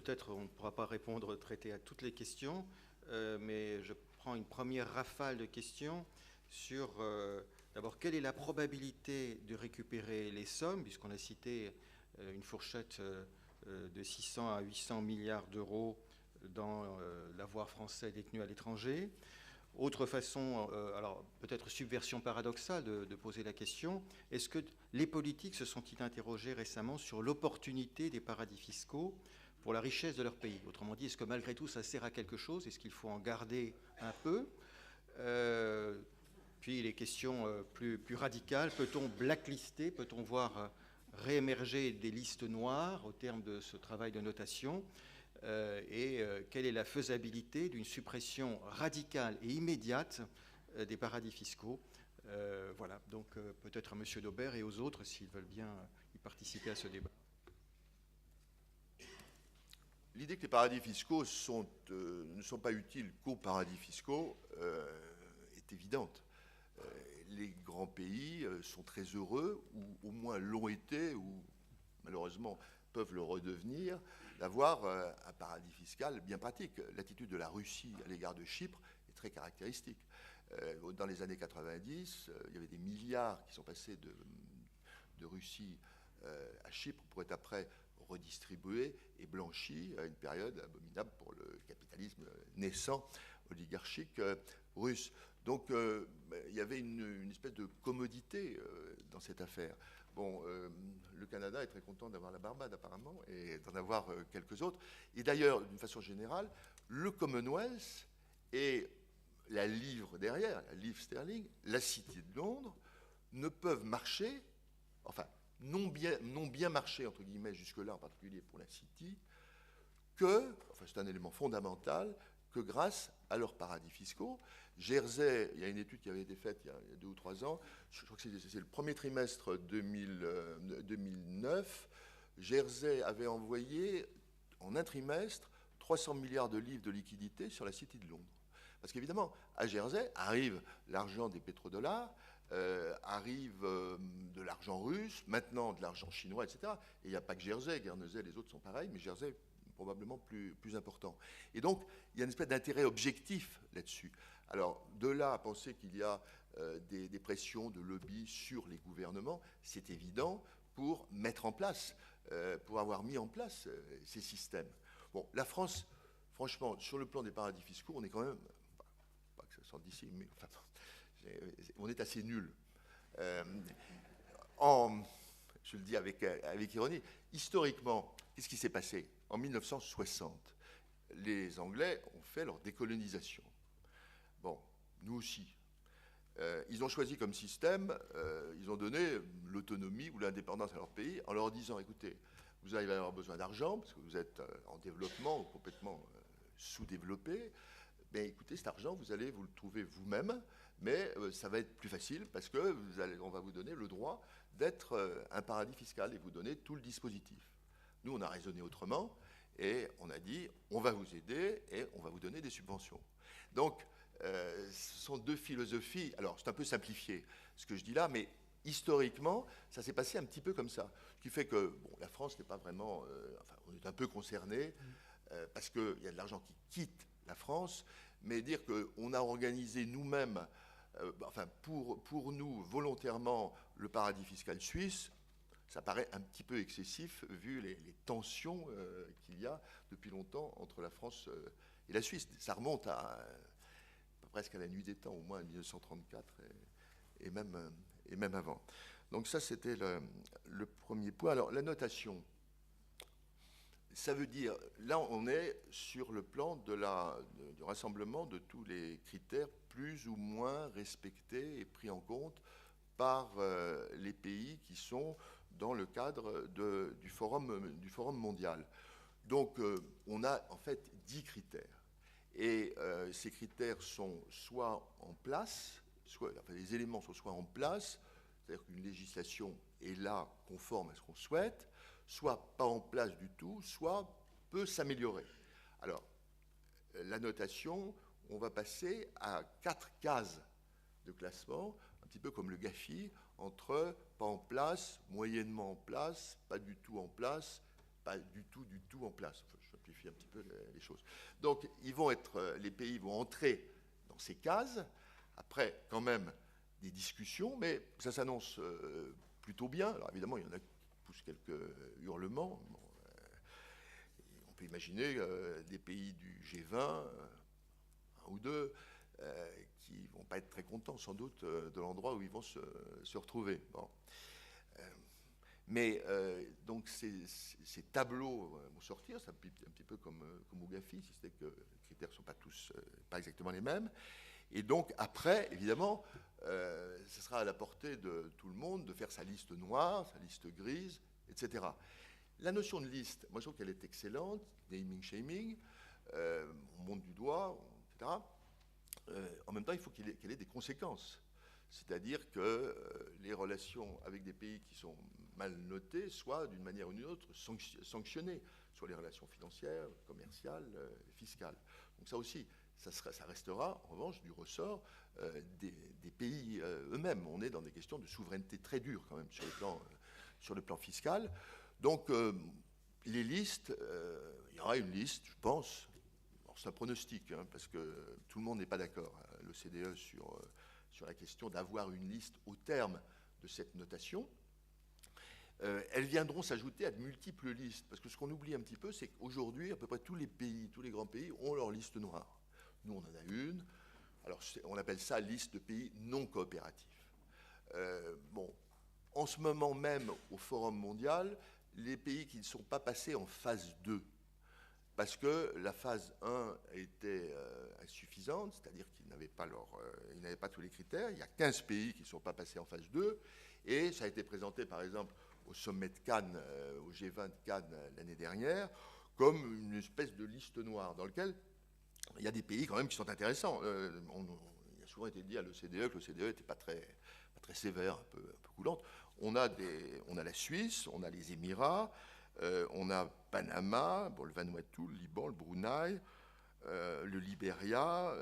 peut-être on ne pourra pas répondre, traiter à toutes les questions, mais je prends une première rafale de questions sur, d'abord, quelle est la probabilité de récupérer les sommes, puisqu'on a cité une fourchette de 600 à 800 milliards d'euros dans l'avoir français détenu à l'étranger. Autre façon, alors peut-être subversion paradoxale de poser la question, est-ce que les politiques se sont-ils interrogés récemment sur l'opportunité des paradis fiscaux pour la richesse de leur pays? Autrement dit, est-ce que malgré tout ça sert à quelque chose? Est-ce qu'il faut en garder un peu? Puis les questions plus radicales, peut-on blacklister, peut-on voir réémerger des listes noires au terme de ce travail de notation? Quelle est la faisabilité d'une suppression radicale et immédiate des paradis fiscaux? Voilà, donc peut-être à M. Daubert et aux autres s'ils veulent bien y participer à ce débat. L'idée que les paradis fiscaux ne sont pas utiles qu'aux paradis fiscaux est évidente. Les grands pays sont très heureux, ou au moins l'ont été, ou malheureusement peuvent le redevenir, d'avoir un paradis fiscal bien pratique. L'attitude de la Russie à l'égard de Chypre est très caractéristique. Dans les années 90, il y avait des milliards qui sont passés de Russie à Chypre pour être après redistribués et blanchis à une période abominable pour le capitalisme naissant oligarchique russe. Donc il y avait une espèce de commodité dans cette affaire. Bon, le Canada est très content d'avoir la Barbade apparemment et d'en avoir quelques autres. Et d'ailleurs, d'une façon générale, le Commonwealth et la livre derrière, la livre sterling, la City de Londres, ne peuvent marcher, enfin, non bien marché, entre guillemets, jusque-là, en particulier pour la City, enfin c'est un élément fondamental, que grâce à leurs paradis fiscaux. Jersey, il y a une étude qui avait été faite il y a 2 ou 3 ans, je crois que c'est le premier trimestre 2009, Jersey avait envoyé en un trimestre 300 milliards de livres de liquidités sur la City de Londres. Parce qu'évidemment, à Jersey arrive l'argent des pétrodollars, arrive de l'argent russe, maintenant de l'argent chinois, etc. Et il n'y a pas que Jersey, Guernesey, les autres sont pareils, mais Jersey probablement plus important. Et donc, il y a une espèce d'intérêt objectif là-dessus. Alors, de là à penser qu'il y a des pressions de lobby sur les gouvernements, c'est évident pour mettre en place, pour avoir mis en place ces systèmes. Bon, la France, franchement, sur le plan des paradis fiscaux, on est quand même, pas que ça sorte d'ici, mais enfin, on est assez nul. Je le dis avec ironie, historiquement, qu'est-ce qui s'est passé? En 1960, les Anglais ont fait leur décolonisation. Bon, nous aussi. Ils ont choisi comme système, ils ont donné l'autonomie ou l'indépendance à leur pays en leur disant, écoutez, vous allez avoir besoin d'argent parce que vous êtes en développement ou complètement sous-développé. Mais écoutez, cet argent, vous allez vous le trouver vous-même, mais ça va être plus facile parce que on va vous donner le droit d'être un paradis fiscal et vous donner tout le dispositif. Nous, on a raisonné autrement et on a dit, on va vous aider et on va vous donner des subventions. Donc, ce sont deux philosophies. Alors, c'est un peu simplifié ce que je dis là, mais historiquement, ça s'est passé un petit peu comme ça. Ce qui fait que bon, la France n'est pas vraiment... enfin, on est un peu concerné parce qu'il y a de l'argent qui quitte la France, mais dire qu'on a organisé nous-mêmes, enfin, pour nous, volontairement, le paradis fiscal suisse, ça paraît un petit peu excessif vu les tensions qu'il y a depuis longtemps entre la France et la Suisse. Ça remonte presque à la nuit des temps, au moins à 1934 et même avant. Donc ça, c'était le premier point. Alors, la notation, ça veut dire, là, on est sur le plan du rassemblement de tous les critères plus ou moins respectés et pris en compte par les pays qui sont dans le cadre du forum mondial. Donc, on a en fait 10 critères. Et ces critères sont soit en place, enfin, les éléments sont soit en place, c'est-à-dire qu'une législation est là conforme à ce qu'on souhaite, soit pas en place du tout, soit peut s'améliorer. Alors, la notation, on va passer à 4 cases de classement, un petit peu comme le GAFI, entre pas en place, moyennement en place, pas du tout en place pas du tout en place. Enfin, je simplifie un petit peu les choses. Donc, les pays vont entrer dans ces cases. Après, quand même, des discussions, mais ça s'annonce plutôt bien. Alors, évidemment, il y en a qui poussent quelques hurlements. Bon, on peut imaginer des pays du G20, un ou deux, qui ne vont pas être très contents, sans doute, de l'endroit où ils vont se retrouver. Bon. Mais donc ces tableaux vont sortir, c'est un petit peu comme au GAFI, si c'est que les critères ne sont pas tous pas exactement les mêmes. Et donc après, évidemment, ce sera à la portée de tout le monde de faire sa liste noire, sa liste grise, etc. La notion de liste, moi je trouve qu'elle est excellente, naming, shaming, on monte du doigt, etc. En même temps, il faut qu'elle ait des conséquences. C'est-à-dire que les relations avec des pays qui sont mal notés soient, d'une manière ou d'une autre, sanctionnées sur les relations financières, commerciales, fiscales. Donc ça aussi, ça restera, en revanche, du ressort des pays eux-mêmes. On est dans des questions de souveraineté très dures, quand même, sur le plan fiscal. Donc, les listes, il y aura une liste, je pense. C'est un pronostic, hein, parce que tout le monde n'est pas d'accord à l'OCDE sur la question d'avoir une liste au terme de cette notation. Elles viendront s'ajouter à de multiples listes, parce que ce qu'on oublie un petit peu, c'est qu'aujourd'hui, à peu près tous les pays, tous les grands pays ont leur liste noire. Nous, on en a une. Alors, on appelle ça liste de pays non coopératifs. Bon, en ce moment même, au Forum mondial, les pays qui ne sont pas passés en phase 2, parce que la phase 1 était insuffisante, c'est-à-dire qu'ils n'avaient pas tous les critères. Il y a 15 pays qui ne sont pas passés en phase 2, et ça a été présenté, par exemple, au sommet de Cannes, au G20 de Cannes l'année dernière, comme une espèce de liste noire, dans laquelle il y a des pays quand même qui sont intéressants. Il a souvent été dit à l'OCDE que l'OCDE n'était pas très sévère, un peu coulante. On a la Suisse, on a les Émirats, on a Panama, bon, le Vanuatu, le Liban, le Brunei, le Libéria,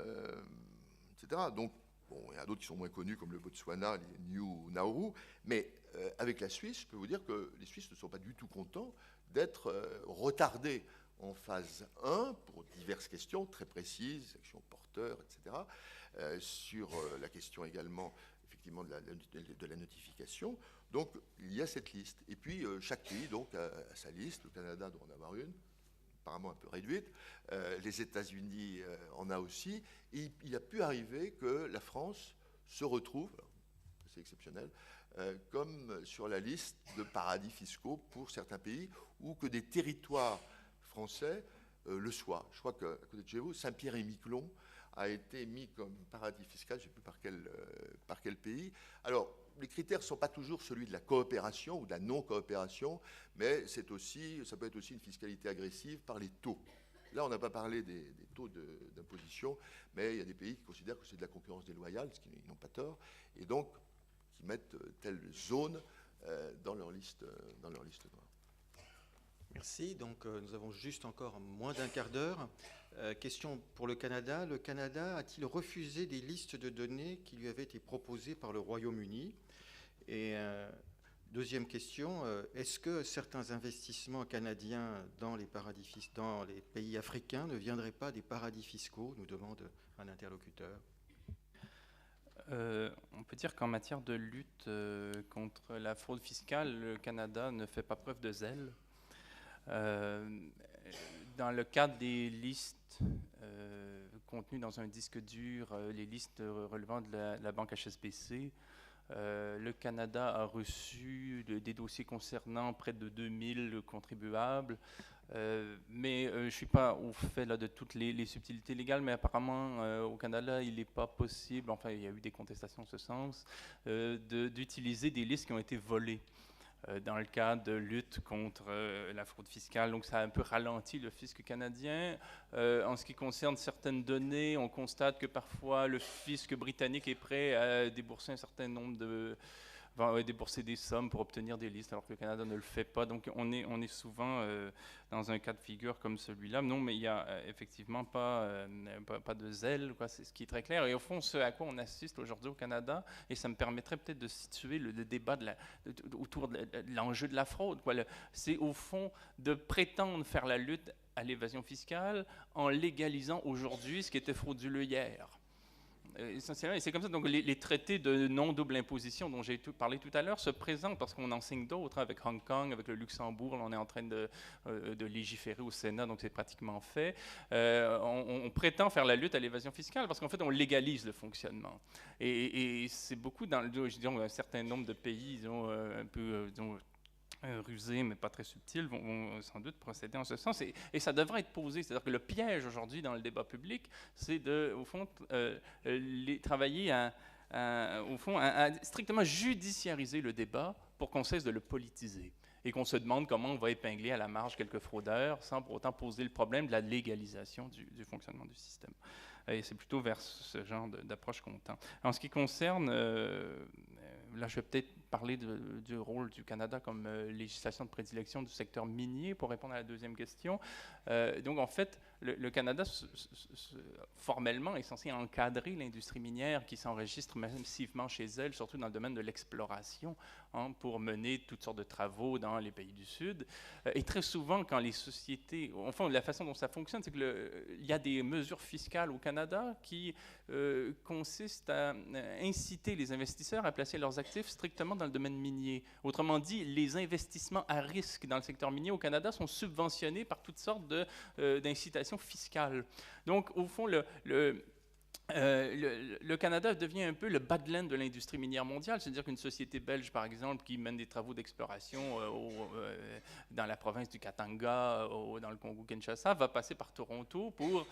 etc. Donc, bon, il y en a d'autres qui sont moins connus, comme le Botswana, les New Nauru. Mais avec la Suisse, je peux vous dire que les Suisses ne sont pas du tout contents d'être retardés en phase 1 pour diverses questions très précises, actions porteurs, etc. Sur la question également, effectivement, de la notification. Donc, il y a cette liste. Et puis, chaque pays donc, a sa liste. Le Canada doit en avoir une, apparemment un peu réduite. Les États-Unis en a aussi. Et il a pu arriver que la France se retrouve, c'est exceptionnel, comme sur la liste de paradis fiscaux pour certains pays, ou que des territoires français le soient. Je crois qu'à côté de chez vous, Saint-Pierre-et-Miquelon a été mis comme paradis fiscal, je ne sais plus par quel pays. Alors, les critères ne sont pas toujours celui de la coopération ou de la non-coopération, mais ça peut être aussi une fiscalité agressive par les taux. Là, on n'a pas parlé des taux d'imposition, mais il y a des pays qui considèrent que c'est de la concurrence déloyale, ce qu'ils n'ont pas tort, et donc qui mettent telle zone dans leur liste noire. Merci. Donc, nous avons juste encore moins d'un quart d'heure. Question pour le Canada. Le Canada a-t-il refusé des listes de données qui lui avaient été proposées par le Royaume-Uni? Et deuxième question, est-ce que certains investissements canadiens dans les pays africains ne viendraient pas des paradis fiscaux, nous demande un interlocuteur. On peut dire qu'en matière de lutte contre la fraude fiscale, le Canada ne fait pas preuve de zèle. Dans le cadre des listes contenues dans un disque dur, les listes relevant de la banque HSBC, le Canada a reçu des dossiers concernant près de 2000 contribuables, mais je ne suis pas au fait là, de toutes les subtilités légales, mais apparemment au Canada, il n'est pas possible, enfin il y a eu des contestations en ce sens, d'utiliser des listes qui ont été volées dans le cadre de lutte contre la fraude fiscale. Donc ça a un peu ralenti le fisc canadien. En ce qui concerne certaines données, on constate que parfois le fisc britannique est prêt à débourser un certain nombre va débourser des sommes pour obtenir des listes, alors que le Canada ne le fait pas. Donc on est souvent dans un cas de figure comme celui-là. Non, mais il n'y a effectivement pas de zèle, quoi. C'est ce qui est très clair. Et au fond, ce à quoi on assiste aujourd'hui au Canada, et ça me permettrait peut-être de situer le débat autour de l'enjeu de la fraude, quoi. C'est au fond de prétendre faire la lutte à l'évasion fiscale en légalisant aujourd'hui ce qui était frauduleux hier. Essentiellement, et c'est comme ça, donc les traités de non-double imposition dont j'ai parlé tout à l'heure se présentent parce qu'on en signe d'autres, avec Hong Kong, avec le Luxembourg. Là, on est en train de légiférer au Sénat, donc c'est pratiquement fait. On prétend faire la lutte à l'évasion fiscale parce qu'en fait, on légalise le fonctionnement. Et c'est beaucoup dans un certain nombre de pays, disons, un peu rusés, mais pas très subtils, vont sans doute procéder en ce sens. Et ça devrait être posé. C'est-à-dire que le piège aujourd'hui dans le débat public, c'est de, au fond, travailler au fond, à strictement judiciariser le débat pour qu'on cesse de le politiser et qu'on se demande comment on va épingler à la marge quelques fraudeurs sans pour autant poser le problème de la légalisation du fonctionnement du système. Et c'est plutôt vers ce genre d'approche qu'on tend. En ce qui concerne, là je vais peut-être parler du rôle du Canada comme législation de prédilection du secteur minier pour répondre à la deuxième question. Donc en fait, le Canada, formellement, est censé encadrer l'industrie minière qui s'enregistre massivement chez elle, surtout dans le domaine de l'exploration, hein, pour mener toutes sortes de travaux dans les pays du Sud. Et très souvent, quand les sociétés... Enfin, la façon dont ça fonctionne, c'est qu'il y a des mesures fiscales au Canada qui consistent à inciter les investisseurs à placer leurs actifs strictement dans le domaine minier. Autrement dit, les investissements à risque dans le secteur minier au Canada sont subventionnés par toutes sortes d'incitations fiscales. Donc, au fond, le Canada devient un peu le Badland de l'industrie minière mondiale, c'est-à-dire qu'une société belge, par exemple, qui mène des travaux d'exploration dans la province du Katanga, dans le Congo-Kinshasa, va passer par Toronto pour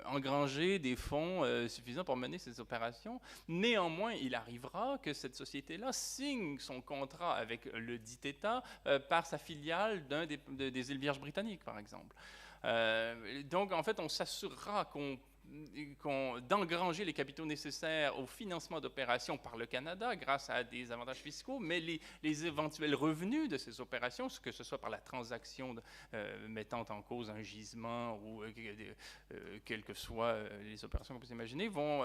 engranger des fonds suffisants pour mener ces opérations. Néanmoins, il arrivera que cette société-là signe son contrat avec le dit État par sa filiale d'un des îles Vierges britanniques, par exemple. Donc, en fait, on s'assurera d'engranger les capitaux nécessaires au financement d'opérations par le Canada grâce à des avantages fiscaux, mais les éventuels revenus de ces opérations, que ce soit par la transaction mettant en cause un gisement ou quelles que soient les opérations qu'on peut imaginer, vont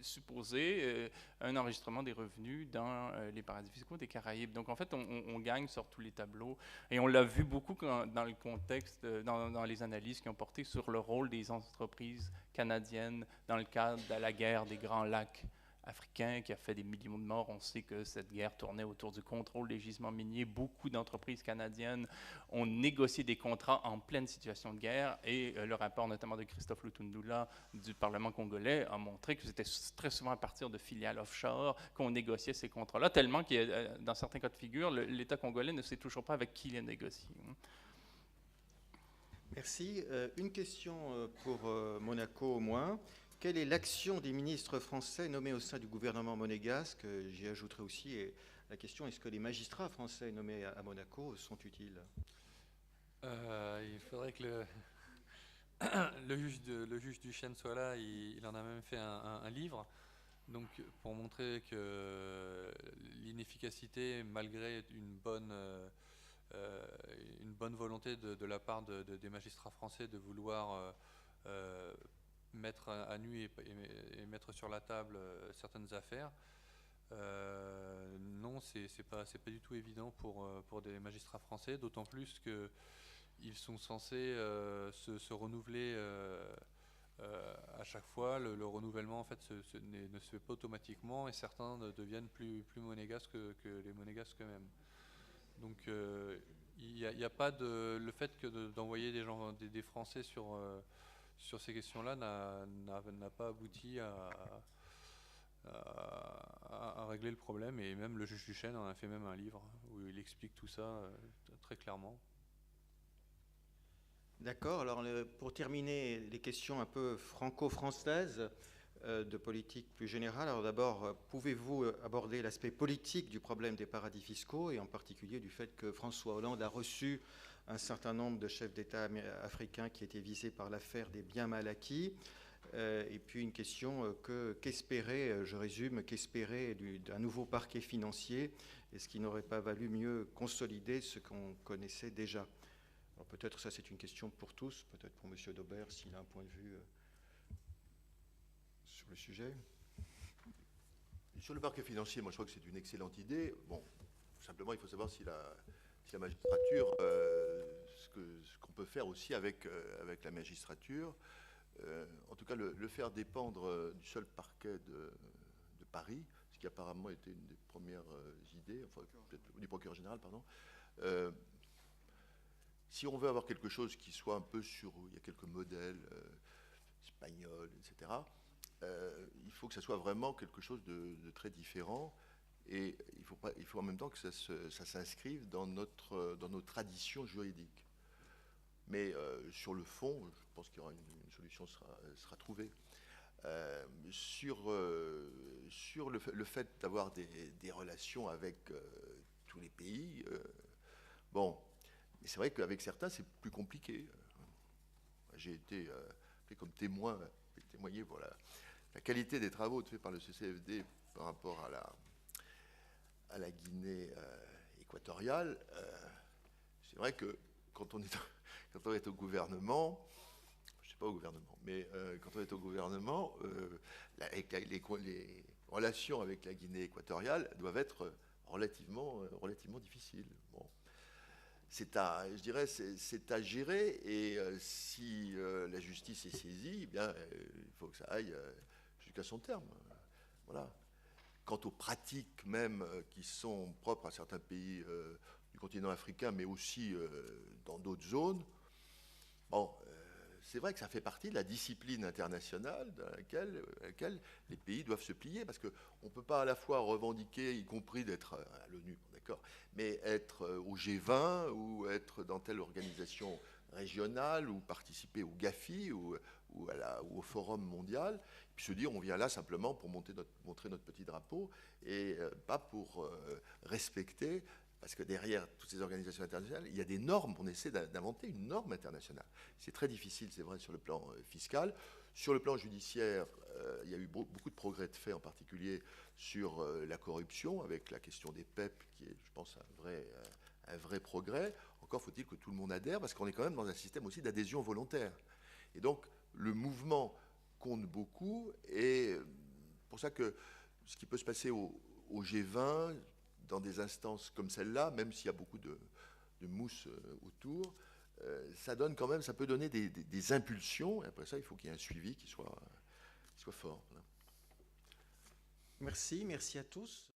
supposer un enregistrement des revenus dans les paradis fiscaux des Caraïbes. Donc en fait, on gagne sur tous les tableaux. Et on l'a vu beaucoup dans le contexte, dans les analyses qui ont porté sur le rôle des entreprises canadiennes dans le cadre de la guerre des Grands Lacs africains qui a fait des millions de morts. On sait que cette guerre tournait autour du contrôle des gisements miniers. Beaucoup d'entreprises canadiennes ont négocié des contrats en pleine situation de guerre et le rapport notamment de Christophe Lutundula du Parlement congolais a montré que c'était très souvent à partir de filiales offshore qu'on négociait ces contrats-là, tellement que dans certains cas de figure, l'État congolais ne sait toujours pas avec qui les négocier. Merci. Une question pour Monaco au moins. Quelle est l'action des ministres français nommés au sein du gouvernement monégasque? J'y ajouterai aussi la question, est-ce que les magistrats français nommés à Monaco sont utiles? Il faudrait que le juge Duchesne soit là. Il en a même fait un livre, donc, pour montrer que l'inefficacité, malgré une bonne volonté de la part des magistrats français de vouloir mettre à nu et mettre sur la table certaines affaires, non, c'est pas du tout évident pour des magistrats français, d'autant plus qu'ils sont censés se renouveler à chaque fois. Le renouvellement en fait ne se fait pas automatiquement et certains deviennent plus monégasques que les monégasques eux-mêmes. Donc il n'y a pas le fait d'envoyer des Français sur ces questions-là n'a pas abouti à régler le problème, et même le juge Duchesne en a fait même un livre où il explique tout ça très clairement. D'accord. Alors, pour terminer, les questions un peu franco-françaises de politique plus générale. Alors d'abord, pouvez-vous aborder l'aspect politique du problème des paradis fiscaux et en particulier du fait que François Hollande a reçu un certain nombre de chefs d'État africains qui étaient visés par l'affaire des biens mal acquis? Et puis une question qu'espérer, je résume, qu'espérer d'un nouveau parquet financier? Est-ce qu'il n'aurait pas valu mieux consolider ce qu'on connaissait déjà? Alors peut-être ça c'est une question pour tous, peut-être pour M. Daubert s'il a un point de vue sur le sujet. Sur le parquet financier, moi je crois que c'est une excellente idée. Bon, simplement il faut savoir si la magistrature, ce qu'on peut faire aussi avec la magistrature, en tout cas le faire dépendre du seul parquet de Paris, ce qui apparemment était une des premières idées, enfin peut-être du procureur général, pardon. Si on veut avoir quelque chose qui soit un peu sur, il y a quelques modèles espagnols, etc., il faut que ça soit vraiment quelque chose de très différent, et il faut en même temps que ça s'inscrive dans nos traditions juridiques. Mais sur le fond, je pense qu'il y aura une solution sera trouvée. Sur le fait d'avoir des relations avec tous les pays, bon, mais c'est vrai qu'avec certains, c'est plus compliqué. J'ai été fait comme témoin, témoigner pour la qualité des travaux faits par le CCFD par rapport à la Guinée équatoriale. C'est vrai que quand on est au gouvernement, je ne sais pas au gouvernement, mais quand on est au gouvernement, les relations avec la Guinée équatoriale doivent être relativement difficiles. Bon. Je dirais, c'est à gérer, et si la justice est saisie, eh bien, il faut que ça aille jusqu'à son terme. Voilà. Quant aux pratiques même qui sont propres à certains pays du continent africain, mais aussi dans d'autres zones, bon, c'est vrai que ça fait partie de la discipline internationale dans laquelle les pays doivent se plier, parce qu'on ne peut pas à la fois revendiquer, y compris d'être à l'ONU, d'accord, mais être au G20 ou être dans telle organisation régionale ou participer au GAFI ou au Forum mondial, puis se dire on vient là simplement pour montrer notre petit drapeau et pas pour respecter. Parce que derrière toutes ces organisations internationales, il y a des normes. On essaie d'inventer une norme internationale. C'est très difficile, c'est vrai, sur le plan fiscal. Sur le plan judiciaire, il y a eu beaucoup de progrès de fait, en particulier sur la corruption, avec la question des PEP, qui est, je pense, un vrai progrès. Encore faut-il que tout le monde adhère, parce qu'on est quand même dans un système aussi d'adhésion volontaire. Et donc, le mouvement compte beaucoup. Et pour ça que ce qui peut se passer au G20, dans des instances comme celle-là, même s'il y a beaucoup de mousse autour, ça donne quand même, ça peut donner des impulsions. Et après ça, il faut qu'il y ait un suivi qui soit fort. Voilà. Merci à tous.